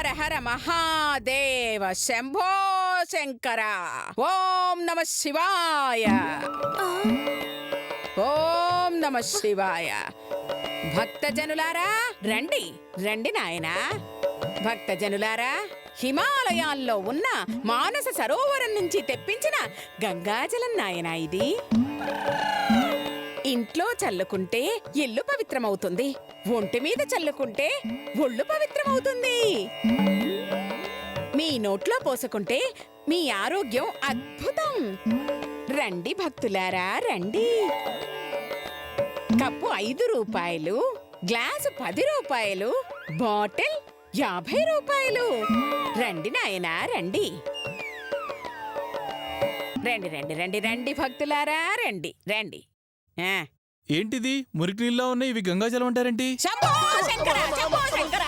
హర హర మహాదేవ శంభో శంకర. ఓం నమ శివాయ. ఓం నమ శివాయ. భక్తజనులారా రండి రండి నాయనా. భక్తజనులారా, హిమాలయాల్లో ఉన్న మానస సరోవరం నుంచి తెప్పించిన గంగాజలం నాయనా ఇది. ఇంట్లో చల్లుకుంటే ఇల్లు పవిత్రమవుతుంది, ఒంటి మీద చల్లుకుంటే ఒళ్ళు పవిత్రమవుతుంది. మీ నోట్లో పోసుకుంటే మీ ఆరోగ్యం అద్భుతం. రండి భక్తులారా రండి. కప్పు 5 రూపాయలు, గ్లాసు 10 రూపాయలు, బాటిల్ 50 రూపాయలు. రండి నాయనా రండి. రండి రండి రండి రండి భక్తులారా రండి రండి. ఏంటిది మురికి నీళ్ళలో ఉన్నాయి, ఇవి గంగాజలం అంటారేంటి? శంభో శంకర, శంభో శంకర.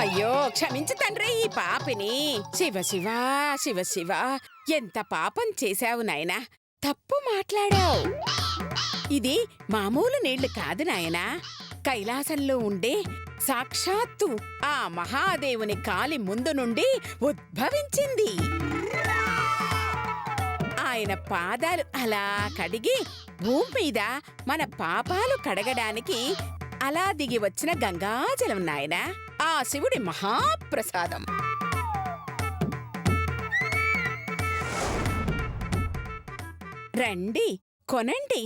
అయ్యో క్షమించు తండ్రి ఈ పాపిని. శివ శివ శివ శివ, ఎంత పాపం చేశావు నాయనా, తప్పు మాట్లాడావు. ఇది మామూలు నీళ్లు కాదు నాయనా, కైలాసంలో ఉండే సాక్షాత్తు ఆ మహాదేవుని కాలి ముందు నుండి ఉద్భవించింది. ఆయన పాదాలు అలా కడిగి భూమి మీద మన పాపాలు కడగడానికి అలా దిగి వచ్చిన గంగాజలం నాయనా, ఆ శివుడి మహాప్రసాదం. రండి కొనండి,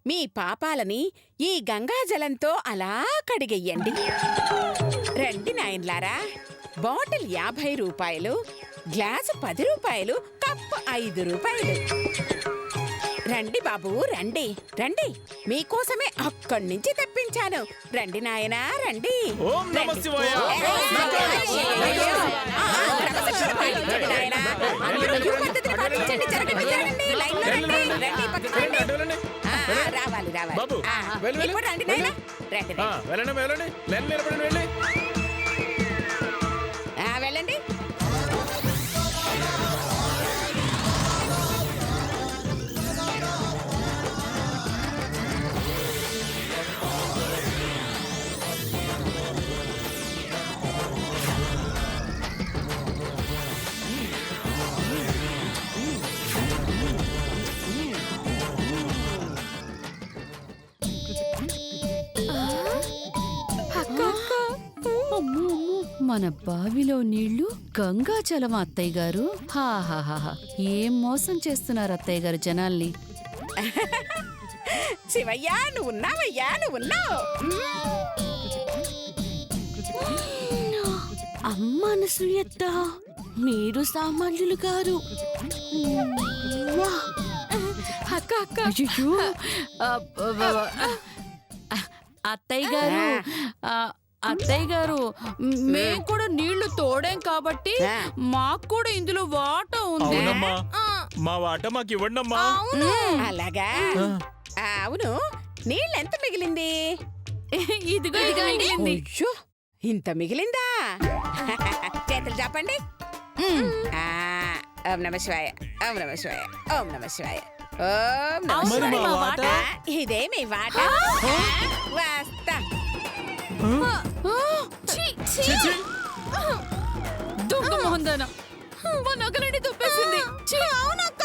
మీ పాపాలని ఈ గంగాజలంతో అలా కడిగెయ్యండి. రండి నాయన్లారా. బాటిల్ 50 రూపాయలు, గ్లాసు 10 రూపాయలు, కప్పు 5 రూపాయలు. రండి బాబు రండి రండి, మీకోసమే అక్కడి నుంచి తెప్పించాను. రండి నాయనా రండి. ఓం నమః శివాయ. రావాలి రావాలి. ఇప్పుడు రండి నాయనా రండి. వెళ్ళండి. మన బావిలో నీళ్లు గంగాజలం అత్తయ్య గారు. హాహాహా, ఏం మోసం చేస్తున్నారు అత్తయ్య గారు జనాల్ని. శివయ్యా నువ్వున్నావయ్యా నువ్వున్నావు. అమ్మ అనసూయత్త, మీరు సామాన్యులు గారు. అక్క అక్క, అత్తయ్య గారు అత్తయ్య గారు, మేము కూడా నీళ్లు తోడాం కాబట్టి మాకు కూడా ఇందులో వాటా ఉంది. మా వాటా మాకు ఇవ్వండమ్మా. అలాగా? అవును, నీళ్ళెంత మిగిలింది? ఇదిగో ఇది మిగిలింది. ఇంత మిగిలిందా? చేతులు చెప్పండి. ఓం నమ శివాయ, ఓం నమ శివాయ, ఓం నమ శివాయ, ఓం నమ శివాయ. ఇదే మీ వాటా. వస్తా. దొంగ మొహందాన, మా నగలని తప్పేసింది. అవునక్క,